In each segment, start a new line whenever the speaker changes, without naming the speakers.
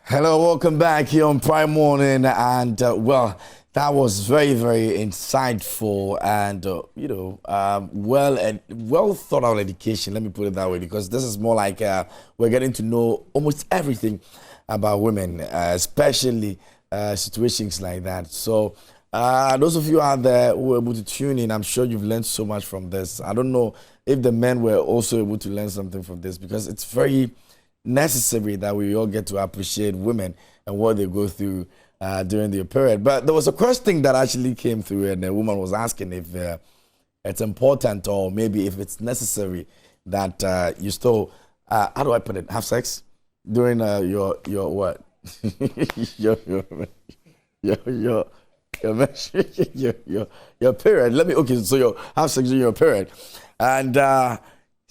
Hello, welcome back here on Prime Morning, and well, that was very, very insightful and well thought out education. Let me put it that way, because this is more like we're getting to know almost everything about women, especially situations like that. So those of you out there who were able to tune in, I'm sure you've learned so much from this. I don't know if the men were also able to learn something from this, because it's very necessary that we all get to appreciate women and what they go through during their period. But there was a question that actually came through, and the woman was asking if it's important, or maybe if it's necessary that you still, how do I put it, have sex during your what? your period. So you have sex during your period. And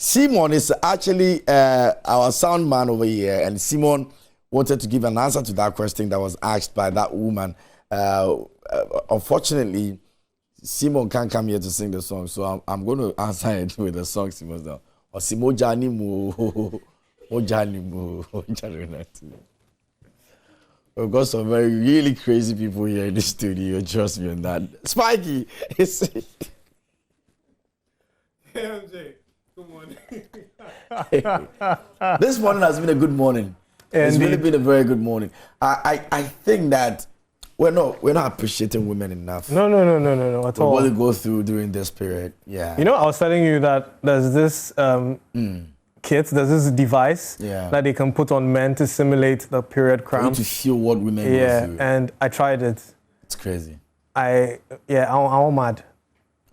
Simon is actually our sound man over here, and Simon wanted to give an answer to that question that was asked by that woman. Unfortunately, Simon can't come here to sing the song, so I'm going to answer it with the song Simon now. Or Simo Jani Mu, Mojani Mu, We've got some really crazy people here in the studio. Trust me on that. Spiky,
MJ. Good morning.
This morning has been a good morning. It's really been a very good morning. I think that we're not appreciating women enough.
No, at all.
What they go through during this period. Yeah.
You know, I was telling you that there's this kit, there's this device that they can put on men to simulate the period cramps.
To feel what women go through.
Yeah, and I tried it.
It's crazy.
I'm mad.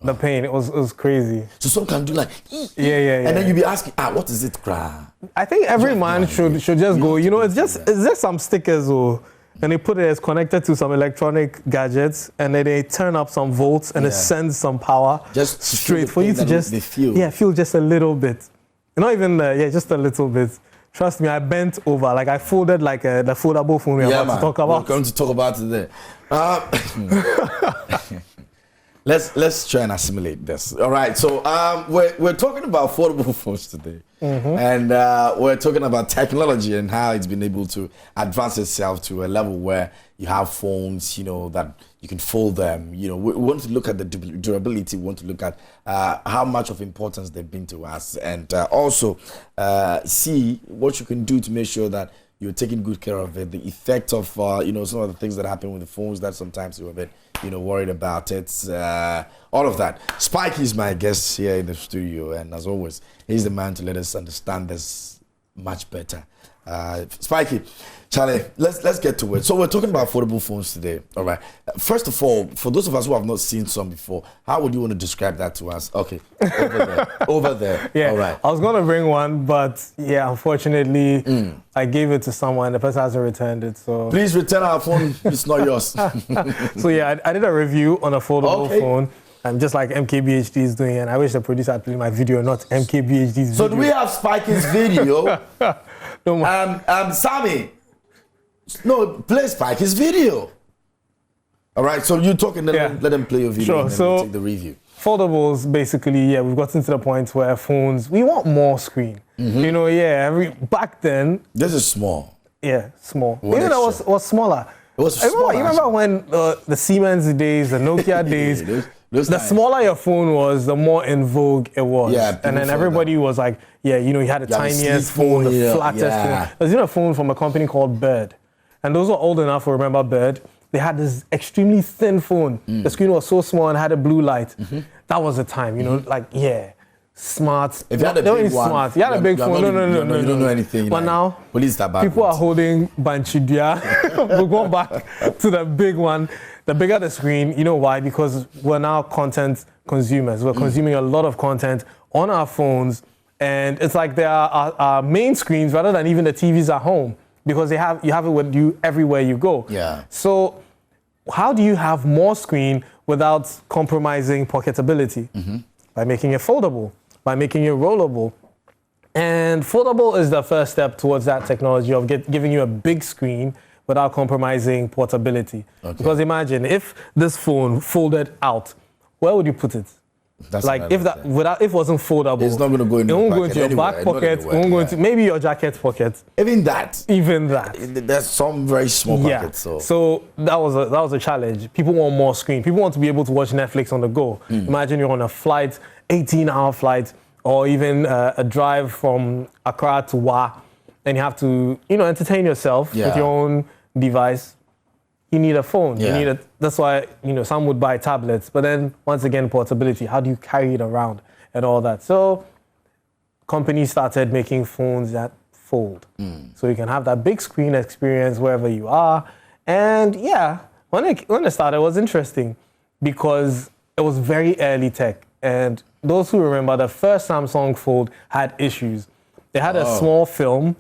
The pain, it was crazy.
So some can do like,
yeah.
And then you be asking, what is it, cry?
I think every man should just go, it's just some stickers, and they put it as connected to some electronic gadgets, and then they turn up some volts, and it sends some power
just
straight for you to just feel just a little bit. Not even, just a little bit. Trust me, I bent over, like I folded like the foldable phone we're about to talk about.
We're going to talk about today. Let's try and assimilate this. All right, so we're talking about affordable phones today, and we're talking about technology and how it's been able to advance itself to a level where you have phones, that you can fold them. We want to look at the durability. We want to look at how much of importance they've been to us, and also see what you can do to make sure that you're taking good care of it. The effect of some of the things that happen with the phones that sometimes you're a bit worried about it. All of that. Spike is my guest here in the studio, and as always, he's the man to let us understand this much better. Spikey, Charlie, let's get to it. So we're talking about affordable phones today. All right. First of all, for those of us who have not seen some before, how would you want to describe that to us? Okay, over there.
Yeah.
All right.
I was gonna bring one, but unfortunately, I gave it to someone. The person hasn't returned it. So
please return our phone. It's not yours.
So I did a review on a foldable phone. Just like MKBHD is doing, and I wish the producer had played my video, not MKBHD's video.
So do we have Spikey's video? Sammy, no, play Spikey's video. All right, so you talk and then let them play your video, and then we'll take the review.
Foldables, basically, we've gotten to the point where phones, we want more screen. Back then.
This is small.
Yeah, small. Even though it was smaller.
It was smaller.
You remember when the Siemens days, the Nokia days, the smaller your phone was, the more in vogue it was. Yeah, and then everybody was like, you had the tiniest phone, the flattest phone. There's a phone from a company called Bird. And those who are old enough will remember Bird. They had this extremely thin phone. The screen was so small and had a blue light. That was the time, smart.
If you had a big one,
smart. You had a big phone. No.
You don't know anything.
But now,
people
are holding Banchidia. We're going back to the big one. The bigger the screen, you know why? Because we're now content consumers. We're consuming a lot of content on our phones, and it's like they are our main screens rather than even the TVs at home, because you have it with you everywhere you go.
Yeah.
So how do you have more screen without compromising pocketability? By making it foldable, by making it rollable. And foldable is the first step towards that technology of giving you a big screen without compromising portability. Okay. Because imagine if this phone folded out, where would you put it?
That's
like if it wasn't foldable,
it's not going to go in.
It won't go into your back pocket. It won't go into maybe your jacket pocket.
Even that. There's some very small pockets.
So that was a challenge. People want more screen. People want to be able to watch Netflix on the go. Imagine you're on a flight, 18-hour flight, or even a drive from Accra to Wa, and you have to entertain yourself with your own device. You need a phone. Yeah. That's why some would buy tablets. But then once again, portability. How do you carry it around and all that? So companies started making phones that fold, so you can have that big screen experience wherever you are. And when it started, it was interesting because it was very early tech. And those who remember, the first Samsung Fold had issues. They had a small film.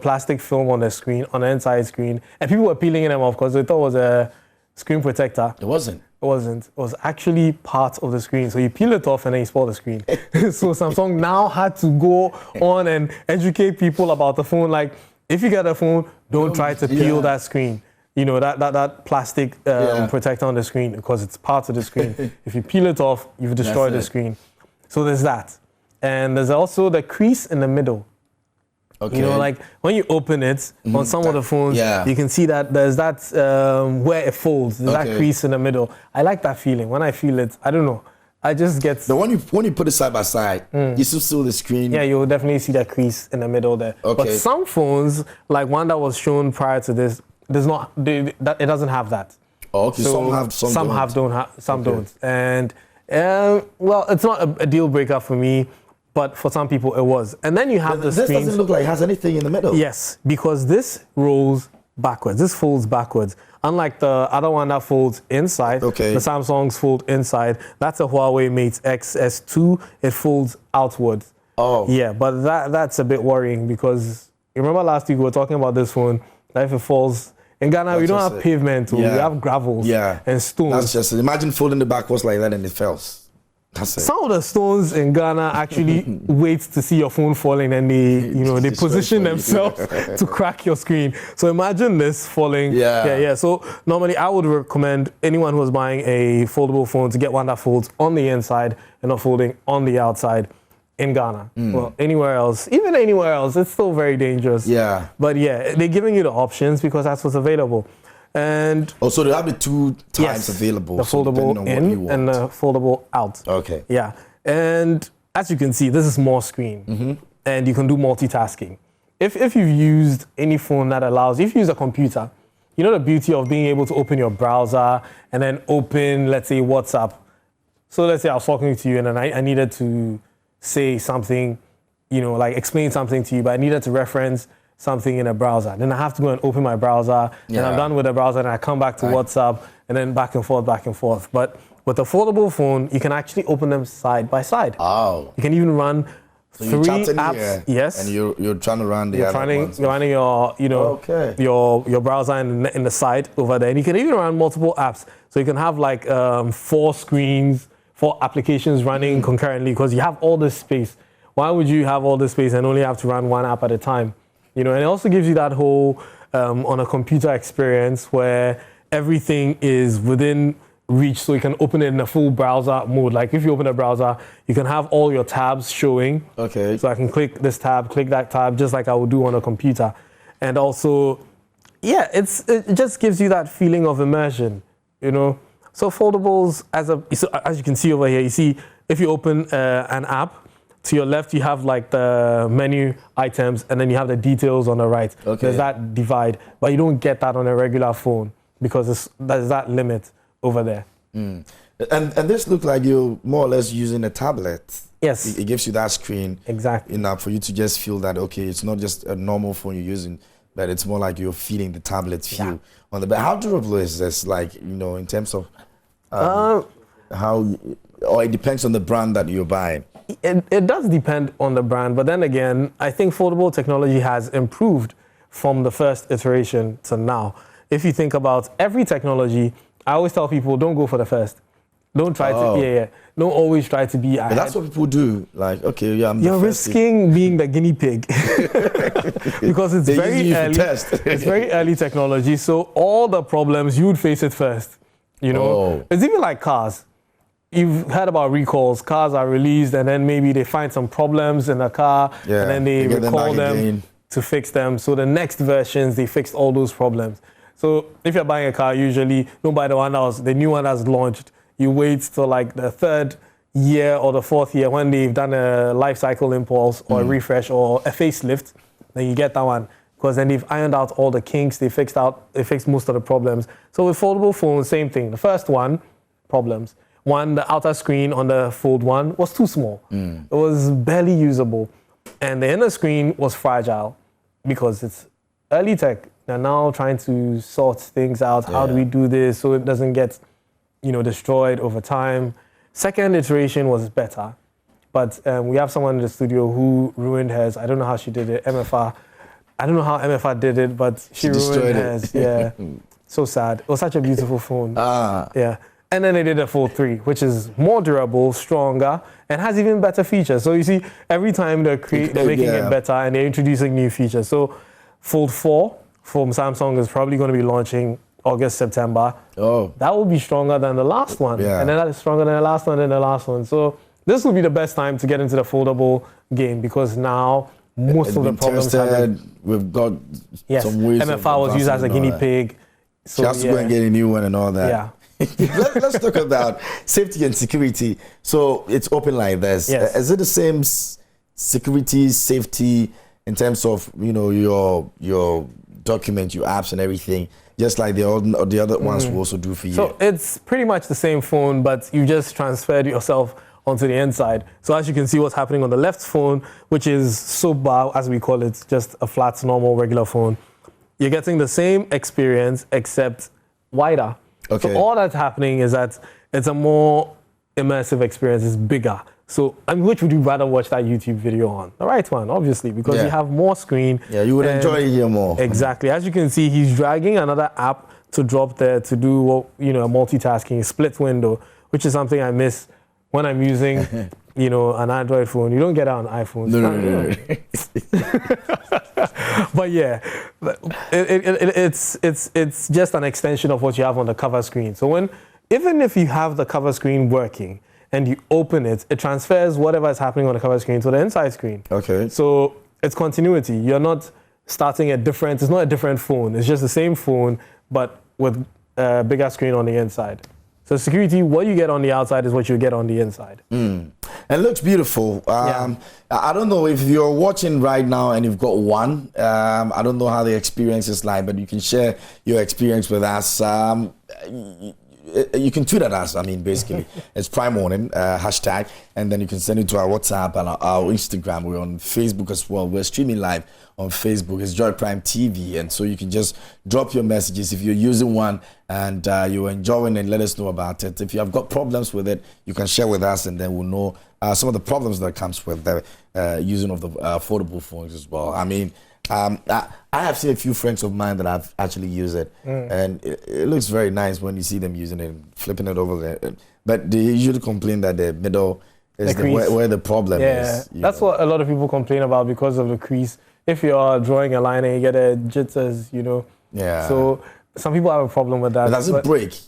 Plastic film on the screen, on the inside screen. And people were peeling them off because they thought it was a screen protector.
It wasn't.
It was actually part of the screen. So you peel it off and then you spoil the screen. So Samsung now had to go on and educate people about the phone. Like, if you get a phone, don't try to peel that screen. That plastic protector on the screen, because it's part of the screen. If you peel it off, you've destroyed the screen. So there's that. And there's also the crease in the middle. Okay. Like when you open it on some of the phones, you can see that there's that where it folds, there's that crease in the middle. I like that feeling. When I feel it, I don't know, I just get...
When you put it side by side, you still see the screen.
Yeah, you'll definitely see that crease in the middle there. Okay. But some phones, like one that was shown prior to this, it doesn't have that.
Oh, okay.
So some don't. And it's not a deal breaker for me. But for some people, it was. And then you have the screen.
This doesn't look like it has anything in the middle.
Yes, because this rolls backwards. This folds backwards. Unlike the other one that folds inside, the Samsung's fold inside. That's a Huawei Mate X S2. It folds outwards. Oh. Yeah, but that's a bit worrying because you remember last week we were talking about this phone, that if it falls... In Ghana, we don't have pavement. We have gravels and stones.
That's just... Imagine folding the backwards like that and it fails.
Some of the stones in Ghana actually wait to see your phone falling, and they position themselves to crack your screen. So imagine this falling. Yeah. So normally I would recommend anyone who is buying a foldable phone to get one that folds on the inside and not folding on the outside in Ghana. Well, anywhere else, it's still very dangerous. Yeah. But they're giving you the options because that's what's available. And
so they have the two types available.
The foldable in and the foldable out.
Okay.
Yeah. And as you can see, this is more screen. And you can do multitasking. If you've used any phone that allows, if you use a computer, the beauty of being able to open your browser and then open, let's say, WhatsApp. So let's say I was talking to you and then I needed to say something, like explain something to you, but I needed to reference something in a browser. Then I have to go and open my browser, and I'm done with the browser, and I come back to WhatsApp, and then back and forth. But with a foldable phone, you can actually open them side by side. Oh. You can even run 3 apps. Yes.
And you're trying to run the other ones.
You're running your browser in the side over there, and you can even run multiple apps. So you can have like 4 screens, 4 applications running concurrently, because you have all this space. Why would you have all this space and only have to run one app at a time? And it also gives you that whole on a computer experience where everything is within reach, so you can open it in a full browser mode. Like if you open a browser, you can have all your tabs showing. Okay. So I can click this tab, click that tab, just like I would do on a computer. And also, it just gives you that feeling of immersion, So foldables, as you can see over here, you see if you open an app, to your left, you have like the menu items, and then you have the details on the right. Okay. There's that divide, but you don't get that on a regular phone because there's that limit over there.
And this looks like you're more or less using a tablet.
Yes.
It gives you that screen.
Exactly.
Enough for you to just feel that, okay, it's not just a normal phone you're using, but it's more like you're feeling the tablet feel on the back. How durable is this, like, in terms of or it depends on the brand that you're buying?
It does depend on the brand, but then again, I think foldable technology has improved from the first iteration to now. If you think about every technology, I always tell people, don't go for the first. Don't try to, don't always try to be ahead.
But that's what people do. Like, okay,
you're risking being the guinea pig because it's very early. It's very early technology, so all the problems, you would face it first. It's even like cars. you've heard about recalls. Cars are released, and then maybe they find some problems in the car, and then they recall them to fix them. So the next versions, they fixed all those problems. So if you're buying a car, usually don't buy the new one that's launched. You wait till like the 3rd year or the 4th year when they've done a life cycle impulse or a refresh or a facelift. Then you get that one, because then they've ironed out all the kinks. They fixed most of the problems. So with foldable phones, same thing. The first one, problems. One, the outer screen on the Fold 1 was too small. It was barely usable. And the inner screen was fragile because it's early tech. They're now trying to sort things out. How do we do this so it doesn't get, destroyed over time? Second iteration was better. But we have someone in the studio who ruined hers. I don't know how she did it. MFR. I don't know how MFR did it, but she ruined hers. Yeah. So sad. It was such a beautiful phone. Yeah. And then they did a Fold 3, which is more durable, stronger, and has even better features. So you see, every time they're making it better and they're introducing new features. So Fold 4 from Samsung is probably going to be launching August, September. Oh. That will be stronger than the last one. Yeah. And then that is stronger than the last one and the last one. So this will be the best time to get into the foldable game, because now most of the problems
we've got some ways.
MFR was used as a guinea pig.
So she has to go and get a new one and all that.
Yeah.
Let's talk about safety and security. So it's open like this.
Yes.
Is it the same security, safety in terms of your document, your apps and everything, just like the other ones will also do for you?
So it's pretty much the same phone, but you just transferred yourself onto the inside. So as you can see what's happening on the left phone, which is soap bar, as we call it, just a flat, normal, regular phone. You're getting the same experience except wider. Okay. So all that's happening is that it's a more immersive experience. It's bigger. So, which would you rather watch that YouTube video on? The right one, obviously, because you have more screen.
Yeah, you would enjoy it here more.
Exactly. As you can see, he's dragging another app to drop there to do, multitasking, split window, which is something I miss when I'm using, an Android phone. You don't get it on iPhones.
No.
But yeah, it's just an extension of what you have on the cover screen. So even if you have the cover screen working and you open it, it transfers whatever is happening on the cover screen to the inside screen.
Okay.
So it's continuity. You're not starting it's not a different phone. It's just the same phone, but with a bigger screen on the inside. So security, what you get on the outside is what you get on the inside.
It looks beautiful. I don't know if you're watching right now and you've got one. I don't know how the experience is like, but you can share your experience with us. You can tweet at us. Basically, it's Prime Morning hashtag, and then you can send it to our WhatsApp and our Instagram. We're on Facebook as well. We're streaming live on Facebook. It's Joy Prime TV, and so you can just drop your messages if you're using one and you're enjoying it. Let us know about it. If you have got problems with it, you can share with us, and then we'll know some of the problems that comes with the using of the foldable phones as well. I have seen a few friends of mine that have actually used it, and it looks very nice when you see them using it, flipping it over there. But they usually complain that the middle is where the problem is.
Yeah, that's what a lot of people complain about because of the crease. If you are drawing a line and you get a jitters,
Yeah.
So some people have a problem with that.
But does it break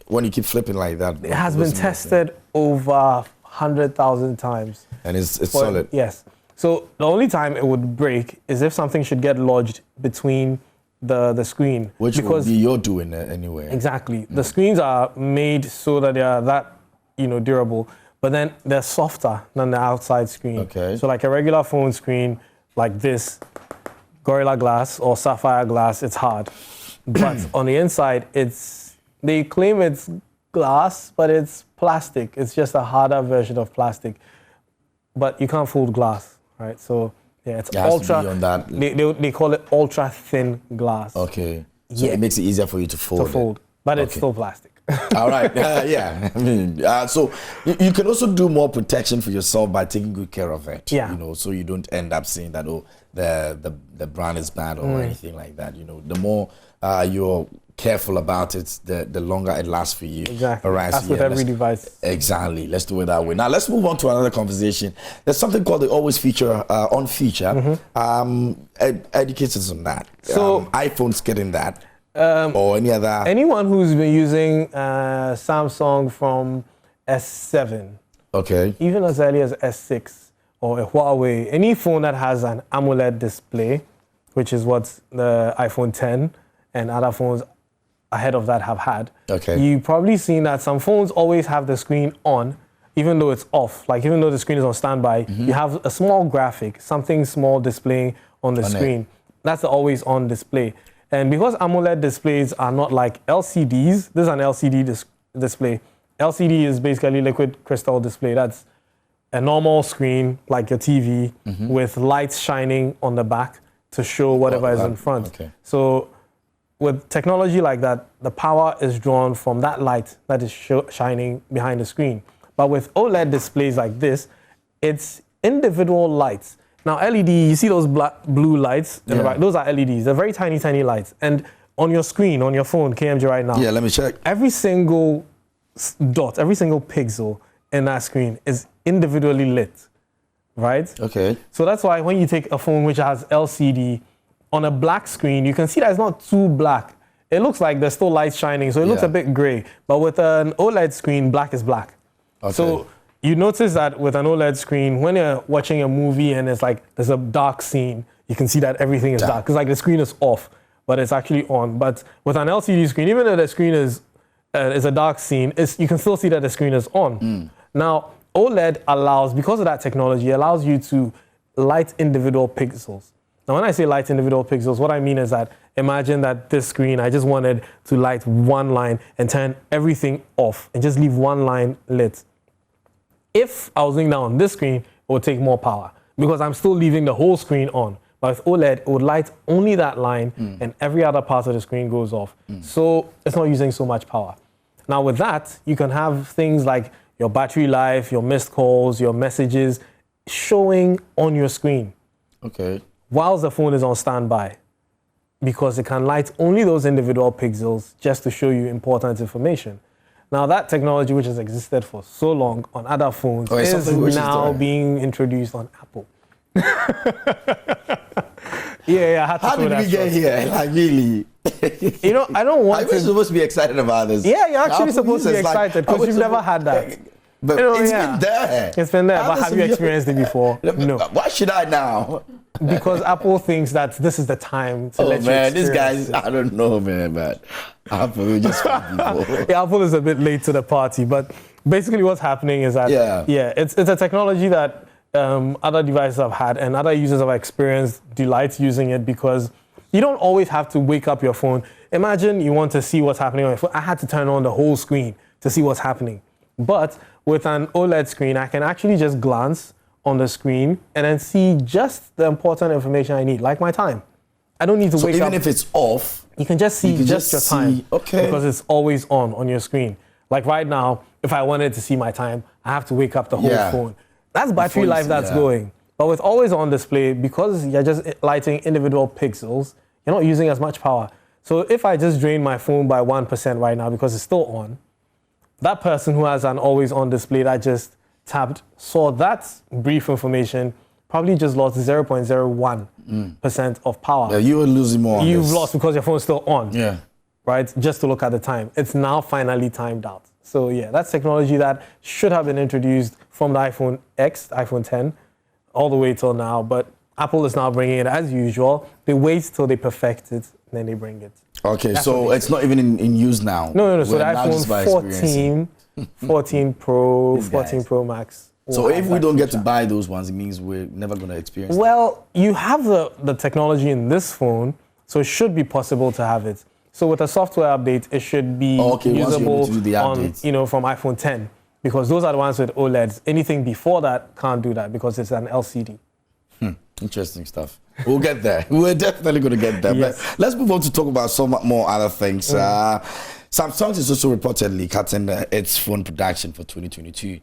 when you keep flipping like that?
It has been tested over 100,000 times.
And it's solid?
Yes. So the only time it would break is if something should get lodged between the screen.
Which would be your doing anyway.
Exactly. The screens are made so that they are that, durable, but then they're softer than the outside screen.
Okay.
So like a regular phone screen, like this, Gorilla Glass or Sapphire Glass, it's hard. But on the inside, they claim it's glass, but it's plastic. It's just a harder version of plastic. But you can't fold glass, right? So yeah, it's ultra. They call it ultra thin glass.
Okay. So it makes it easier for you to fold.
But it's still plastic.
All right. So you can also do more protection for yourself by taking good care of it.
Yeah.
So you don't end up saying that the brand is bad or anything like that. The more you're careful about it, the longer it lasts for you.
Exactly.
All right.
That's with every device.
Exactly. Let's do it that way. Now let's move on to another conversation. There's something called the always feature on feature. Educate us on that. So iPhone's getting that. Or any other.
Anyone who's been using Samsung from S7.
Okay.
Even as early as S6 or a Huawei, any phone that has an AMOLED display, which is what the iPhone 10 and other phones ahead of that have had.
Okay.
You've probably seen that some phones always have the screen on, even though it's off. Like even though the screen is on standby, you have a small graphic, something small displaying on the screen. That's the always on display. And because AMOLED displays are not like LCDs, this is an LCD display. LCD is basically liquid crystal display. That's a normal screen like your TV with lights shining on the back to show whatever is in front.
Okay.
So with technology like that, the power is drawn from that light that is shining behind the screen. But with OLED displays like this, it's individual lights. Now LED, you see those blue lights? Those are LEDs. They're very tiny, tiny lights. And on your screen, on your phone, KMG right now.
Yeah, let me check.
Every single dot, every single pixel in that screen is individually lit, right?
Okay.
So that's why when you take a phone which has LCD on a black screen, you can see that it's not too black. It looks like there's still lights shining, so it looks a bit gray. But with an OLED screen, black is black. Okay. So you notice that with an OLED screen, when you're watching a movie and it's like there's a dark scene, you can see that everything is dark. Because like the screen is off, but it's actually on. But with an LCD screen, even though the screen is a dark scene, you can still see that the screen is on. Now, OLED allows, because of that technology, allows you to light individual pixels. Now, when I say light individual pixels, what I mean is that imagine that this screen, I just wanted to light one line and turn everything off and just leave one line lit. If I was doing that on this screen, it would take more power because I'm still leaving the whole screen on. But with OLED, it would light only that line and every other part of the screen goes off. So it's not using so much power. Now with that, you can have things like your battery life, your missed calls, your messages showing on your screen.
Okay.
Whilst the phone is on standby, because it can light only those individual pixels just to show you important information. Now that technology, which has existed for so long on other phones, is now being introduced on Apple. I had to
How did we get here? Like really?
You know, I don't want
to. I was supposed to be excited about this.
Yeah, you're actually supposed to be excited because you've never had that.
But it's been there.
It's been there, but have you experienced it before? No.
Why should I now?
Because Apple thinks that this is the time to let you experience
this guy's, I don't know, man, but Apple just people.
Apple is a bit late to the party, but basically what's happening is that, it's a technology that other devices have had and other users have experienced delight using it because you don't always have to wake up your phone. Imagine you want to see what's happening on your phone. I had to turn on the whole screen to see what's happening. But with an OLED screen, I can actually just glance on the screen and then see just the important information I need, like my time. I don't need to wake up.
Even if it's off,
you can just see just your time because it's always on your screen. Like right now, if I wanted to see my time, I have to wake up the whole phone. That's battery life that's going. But with always on display, because you're just lighting individual pixels, you're not using as much power. So if I just drain my phone by 1% right now because it's still on, that person who has an always on display that just tapped, saw that brief information, probably just lost 0.01% of power.
Yeah, you were losing more on
You've lost because your phone's still on.
Yeah.
Right? Just to look at the time. It's now finally timed out. So yeah, that's technology that should have been introduced from the iPhone X, iPhone 10, all the way till now. But Apple is now bringing it as usual. They wait till they perfect it, and then they bring it.
Okay, that's so it's not even in use now.
No. So the iPhone 14 Pro, 14 Pro Max.
So if we don't get to buy those ones, it means we're never going to experience
Well, you have the technology in this phone, so it should be possible to have it. So with a software update, it should be usable on, from iPhone 10, because those are the ones with OLEDs. Anything before that can't do that because it's an LCD.
Interesting stuff. We'll get there. We're definitely going to get there. Yes. But let's move on to talk about some more other things. Samsung is also reportedly cutting its phone production for 2022.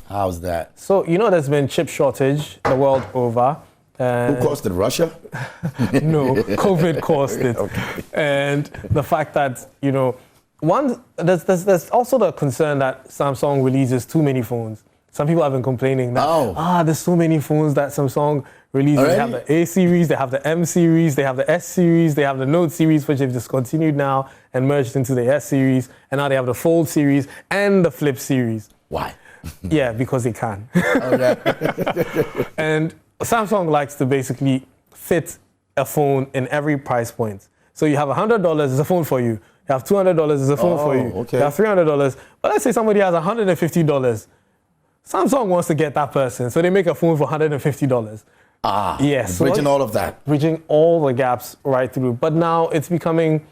How's that?
So, there's been chip shortage the world over.
Who caused it? Russia?
No, COVID caused it.
Okay.
And the fact that, there's also the concern that Samsung releases too many phones. Some people have been complaining that there's so many phones that Samsung released. They have the A series, they have the M series, they have the S series, they have the Note series, which they've discontinued now and merged into the S series, and now they have the Fold series and the Flip series.
Why?
Yeah, because they can.
Okay.
And Samsung likes to basically fit a phone in every price point. So you have $100, it's a phone for you. You have $200, it's a phone for you.
Okay.
You have $300, but let's say somebody has $150. Samsung wants to get that person, so they make a phone for $150. Yes.
Bridging all of that.
Bridging all the gaps right through. But now it's becoming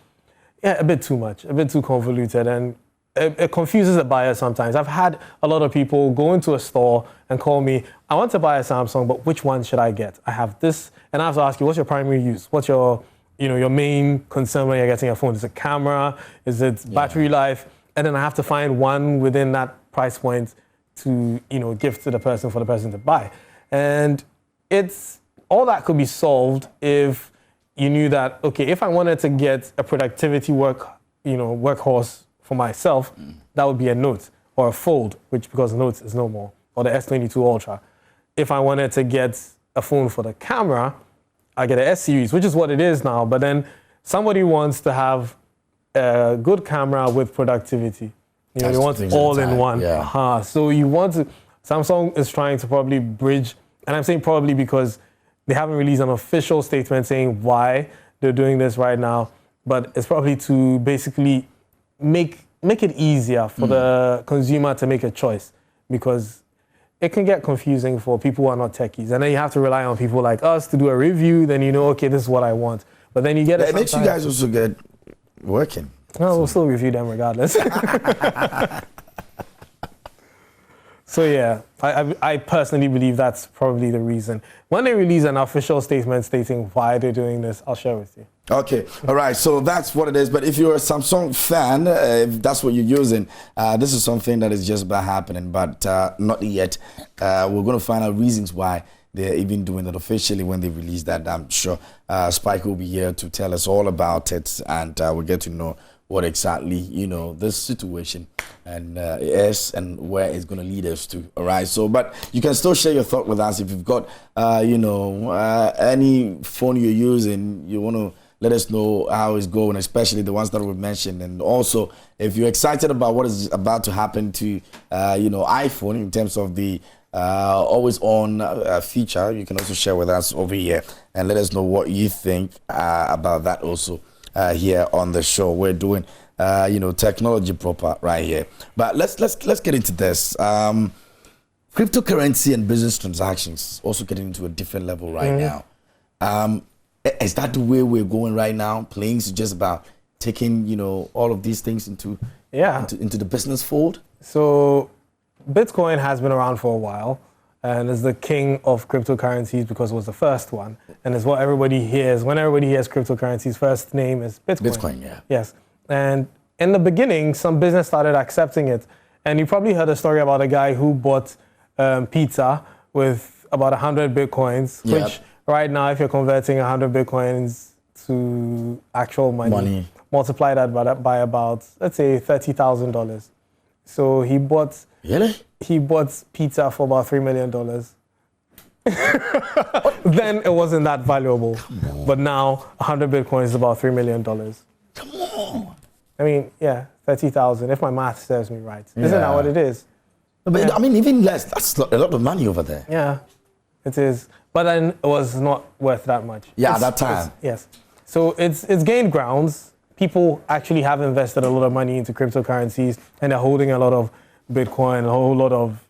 a bit too much, a bit too convoluted, and it confuses the buyer sometimes. I've had a lot of people go into a store and call me, I want to buy a Samsung, but which one should I get? I have this, and I have to ask you, what's your primary use? What's your main concern when you're getting a phone? Is it camera? Is it battery life? And then I have to find one within that price point to, give to the person for the person to buy. And it's all that could be solved if you knew that, okay, if I wanted to get a productivity workhorse for myself, that would be a Note or a Fold, which because Note is no more, or the S22 Ultra. If I wanted to get a phone for the camera, I get an S series, which is what it is now. But then somebody wants to have a good camera with productivity. They want all in one.
Yeah.
So you want to. Samsung is trying to probably bridge, and I'm saying probably because they haven't released an official statement saying why they're doing this right now. But it's probably to basically make it easier for the consumer to make a choice, because it can get confusing for people who are not techies. And then you have to rely on people like us to do a review. Then okay, this is what I want. But then you get it.
It makes you guys also get working.
No, we'll still review them regardless. So yeah, I personally believe that's probably the reason. When they release an official statement stating why they're doing this, I'll share with you.
Okay, all right, so that's what it is. But if you're a Samsung fan, if that's what you're using, this is something that is just about happening, but not yet. We're going to find out reasons why they're even doing it officially when they release that. I'm sure Spike will be here to tell us all about it, and we'll get to know what exactly, this situation and is and where it's going to lead us to. All right. So, but you can still share your thought with us. If you've got, any phone you're using, you want to let us know how it's going, especially the ones that we've mentioned. And also, if you're excited about what is about to happen to, iPhone in terms of the always on feature, you can also share with us over here and let us know what you think about that also. Here on the show, we're doing technology proper right here. But let's get into this. Cryptocurrency and business transactions also getting into a different level right now. Is that the way we're going right now? Playing is just about taking all of these things into the business fold.
So Bitcoin has been around for a while, and is the king of cryptocurrencies because it was the first one, and is what everybody hears. When everybody hears cryptocurrencies, first name is Bitcoin.
Bitcoin, yeah.
Yes. And in the beginning, some business started accepting it. And you probably heard a story about a guy who bought pizza with about 100 Bitcoins, which right now, if you're converting 100 Bitcoins to actual money. Multiply that by about, let's say, $30,000. So he bought...
Really?
He bought pizza for about $3 million. Then it wasn't that valuable. But now 100 Bitcoin is about $3 million.
Come on.
I mean, 30,000, if my math serves me right. Isn't that what it is?
But I mean, even less, that's a lot of money over there.
Yeah, it is. But then it was not worth that much.
Yeah, at that time.
Yes. So it's gained grounds. People actually have invested a lot of money into cryptocurrencies, and they're holding a lot of Bitcoin, a whole lot of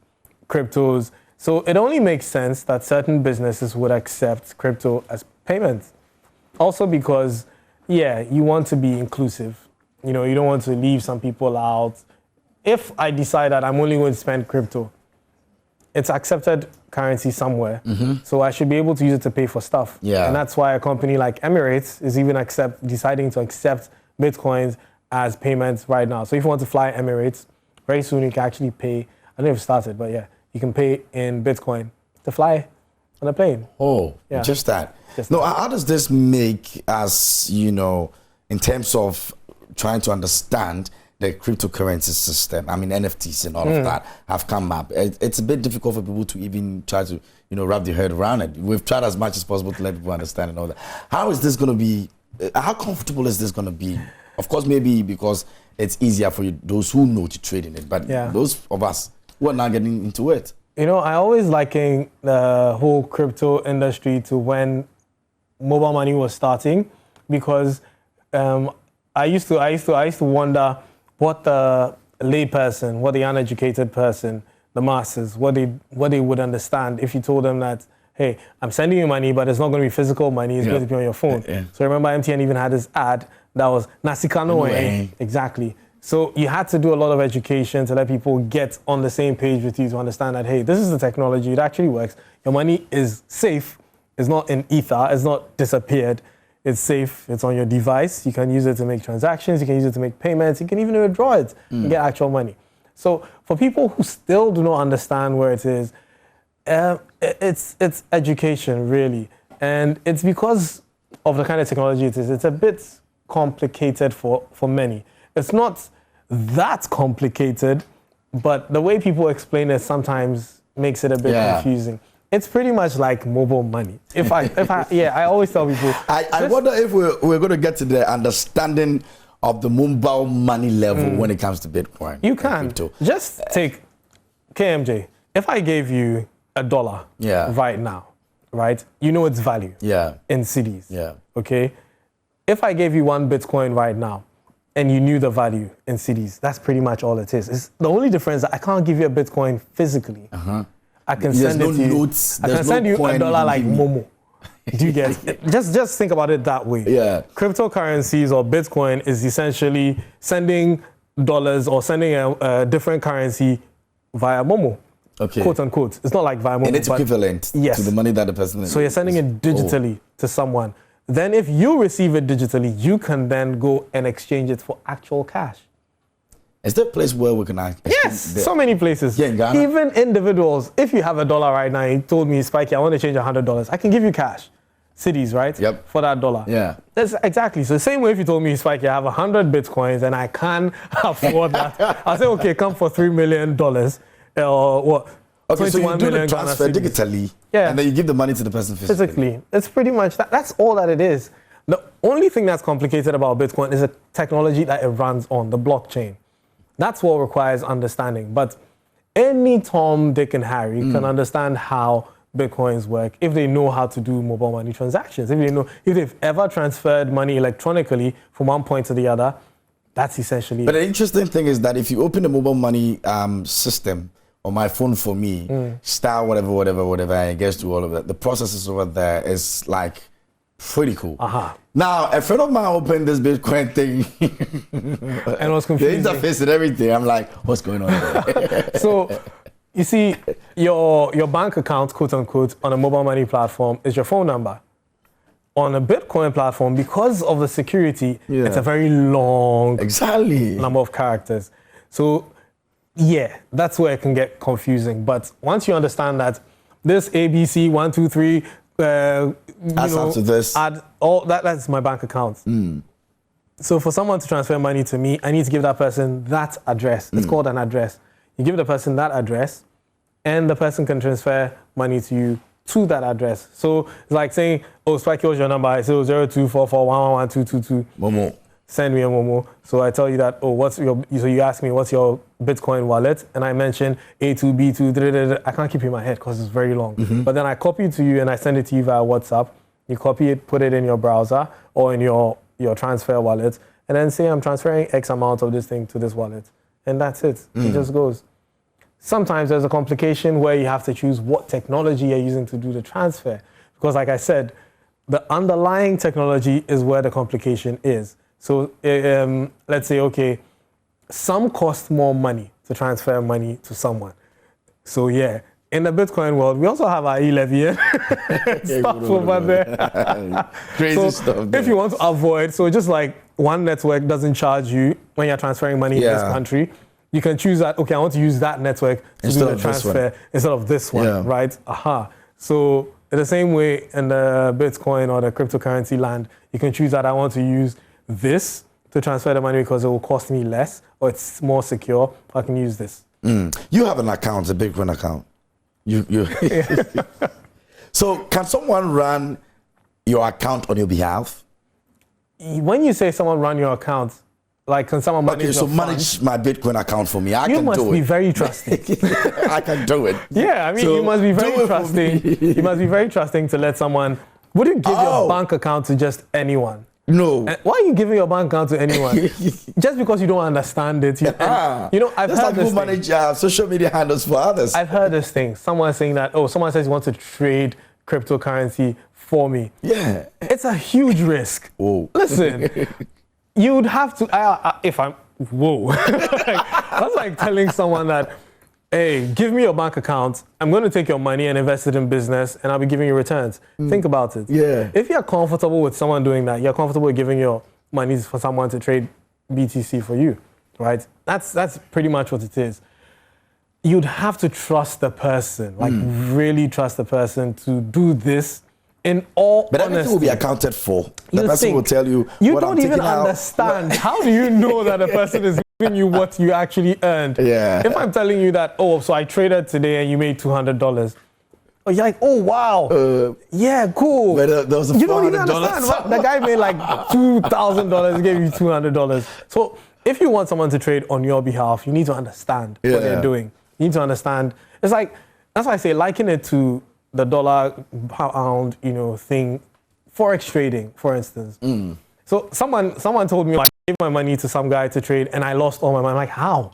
cryptos. So it only makes sense that certain businesses would accept crypto as payment. Also because, you want to be inclusive. You don't want to leave some people out. If I decide that I'm only going to spend crypto, it's accepted currency somewhere. So I should be able to use it to pay for stuff.
Yeah.
And that's why a company like Emirates is even deciding to accept Bitcoins as payments right now. So if you want to fly Emirates, very soon you can actually pay, I don't know if it started, but you can pay in Bitcoin to fly on a plane.
Oh, just that. How does this make us, in terms of trying to understand the cryptocurrency system, I mean NFTs and all of that have come up, it's a bit difficult for people to even try to, wrap their head around it. We've tried as much as possible to let people understand and all that. How is this going to be, how comfortable is this going to be? Of course, maybe because it's easier for those who know to trade in it, but those of us who are now getting into it.
I always liken the whole crypto industry to when mobile money was starting, because I used to wonder what the layperson, what the uneducated person, the masses, what they would understand if you told them that, hey, I'm sending you money, but it's not going to be physical money, it's going to be on your phone. So remember MTN even had this ad that was Nasikano. Exactly. So you had to do a lot of education to let people get on the same page with you to understand that, hey, this is the technology, it actually works. Your money is safe, it's not in ether, it's not disappeared. It's safe, it's on your device, you can use it to make transactions, you can use it to make payments, you can even withdraw it and get actual money. So for people who still do not understand where it is, it's education really. And it's because of the kind of technology it is, it's a bit complicated for many. It's not that complicated, but the way people explain it sometimes makes it a bit confusing. It's pretty much like mobile money. I always tell people.
I wonder if we're going to get to the understanding of the mobile money level when it comes to Bitcoin.
You can. Just take KMJ. If I gave you $1 right now, right? You know its value in cities. Yeah. Okay? If I gave you 1 Bitcoin right now, and you knew the value in cities, that's pretty much all it is. It's the only difference that I can't give you a Bitcoin physically. I can send it to you. I can send you $1 like Momo. Do you get it? Just think about it that way. Yeah. Cryptocurrencies or Bitcoin is essentially sending dollars or sending a different currency via Momo. Okay. Quote unquote. It's not like via Momo.
And it's equivalent to the money that the person is.
So you're sending it digitally to someone. Then if you receive it digitally, you can then go and exchange it for actual cash.
Is there a place where we can exchange?
Yes, so many places. Yeah, in Ghana? Even individuals. If you have $1 right now, you told me, Spikey, I want to change $100. I can give you cash. Cities, right? Yep. For that $1. Yeah. That's exactly. So the same way if you told me, Spikey, I have 100 Bitcoins and I can afford that. I'll say, okay, come for $3 million or what?
Okay, so you do the transfer digitally, and then you give the money to the person physically.
It's pretty much that. That's all that it is. The only thing that's complicated about Bitcoin is the technology that it runs on, the blockchain. That's what requires understanding. But any Tom, Dick, and Harry can understand how Bitcoins work if they know how to do mobile money transactions. If they've ever transferred money electronically from one point to the other, that's essentially
But the interesting thing is that if you open the mobile money system, on my phone for me, star whatever, and it gets to all of that. The processes over there is like pretty cool. Now, a friend of mine opened this Bitcoin thing
and was confused.
The interface and everything. I'm like, what's going on there?
So, you see, your bank account, quote unquote, on a mobile money platform is your phone number. On a Bitcoin platform, because of the security, it's a very long number of characters. So, yeah, that's where it can get confusing. But once you understand that this ABC 1, 2, 3,
adds up to this.
Add all that's my bank account. So for someone to transfer money to me, I need to give that person that address. It's called an address. You give the person that address, and the person can transfer money to you to that address. So it's like saying, oh, Spike, what's your number? I say, 0244111222.
Momo.
Send me a Momo. So I tell you that, so you ask me, what's your Bitcoin wallet? And I mention A2, B2, I can't keep it in my head because it's very long. But then I copy it to you and I send it to you via WhatsApp. You copy it, put it in your browser or in your transfer wallet, and then say I'm transferring X amount of this thing to this wallet. And that's it. It just goes. Sometimes there's a complication where you have to choose what technology you're using to do the transfer. Because like I said, the underlying technology is where the complication is. So let's say, okay, some cost more money to transfer money to someone. So yeah, in the Bitcoin world, we also have our e-levy stuff over there.
Crazy stuff.
If you want to avoid, so just like one network doesn't charge you when you're transferring money in this country, you can choose that, okay, I want to use that network to do the transfer instead of this one, right? So in the same way in the Bitcoin or the cryptocurrency land, you can choose that I want to use this to transfer the money because it will cost me less or it's more secure. I can use this.
You have an account, a Bitcoin account. You. So can someone run your account on your behalf?
When you say someone run your account, like can someone manage your funds?
Manage my Bitcoin account for me. I can do it.
You must be very trusting.
I can do it.
Yeah, I mean, so you must be very trusting. You must be very trusting to let someone. Would you give your bank account to just anyone?
No.
And why are you giving your bank account to anyone? Just because you don't understand it. I've heard this
manage social media handles for others.
I've heard this thing. Someone saying that, someone says he wants to trade cryptocurrency for me.
Yeah.
It's a huge risk.
Whoa.
Listen, you'd have to, that's like telling someone that, hey, give me your bank account. I'm going to take your money and invest it in business, and I'll be giving you returns. Think about it.
Yeah.
If you're comfortable with someone doing that, you're comfortable with giving your money for someone to trade BTC for you, right? That's pretty much what it is. You'd have to trust the person, like really trust the person to do this in all
But
honesty.
everything will be accounted for. The person will tell you what I'm taking out.
You don't even understand. How do you know that a person is giving you what you actually earned?
Yeah.
If I'm telling you that, so I traded today and you made $200. You're like, oh, wow. Yeah, cool.
But there was
you don't even understand. Right? The guy made like $2,000. He gave you $200. So if you want someone to trade on your behalf, you need to understand what they're doing. You need to understand. It's like, that's why I say liken it to the dollar pound, thing, forex trading, for instance. So someone told me, like, I gave my money to some guy to trade and I lost all my money. I'm like, how?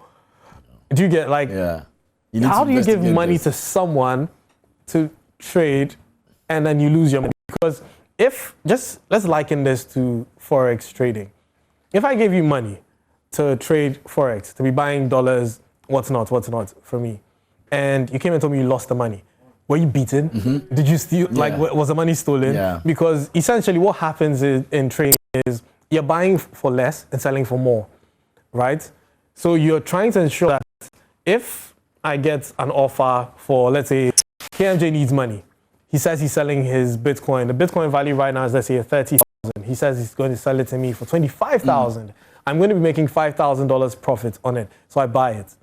Do you get like, how do you give money to someone to trade and then you lose your money? Because let's liken this to forex trading. If I gave you money to trade forex, to be buying dollars, what's not for me, and you came and told me you lost the money, were you beaten? Did you steal? Like, was the money stolen?
Yeah.
Because essentially what happens in trading is you're buying for less and selling for more, right? So you're trying to ensure that if I get an offer for, let's say, KMJ needs money. He says he's selling his Bitcoin. The Bitcoin value right now is, let's say, 30,000. He says he's going to sell it to me for 25,000. I'm going to be making $5,000 profit on it. So I buy it,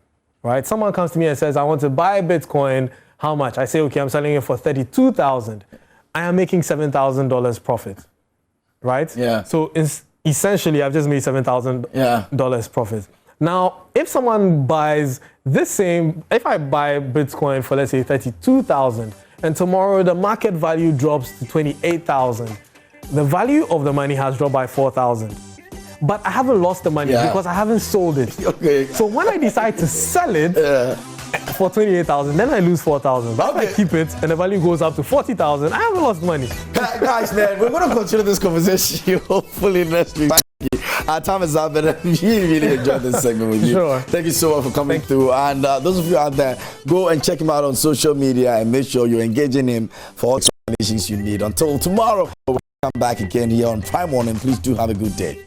right? Someone comes to me and says, I want to buy Bitcoin. How much? I say, okay, I'm selling it for 32,000. I am making $7,000 profit, right?
Yeah.
So essentially, I've just made $7,000 profit. Now, if someone buys if I buy Bitcoin for, let's say, 32,000, and tomorrow the market value drops to 28,000, the value of the money has dropped by 4,000. But I haven't lost the money because I haven't sold it.
Okay.
So when I decide to sell it for 28,000, then I lose 4,000. But if I keep it and the value goes up to 40,000, I haven't lost money.
Guys, man, we're going to continue this conversation hopefully next week. Our time is up, but I really enjoyed this segment with you.
Sure.
Thank you so much for coming through. And those of you out there, go and check him out on social media and make sure you're engaging him for all the explanations you need. Until tomorrow, we'll come back again here on Prime Morning. Please do have a good day.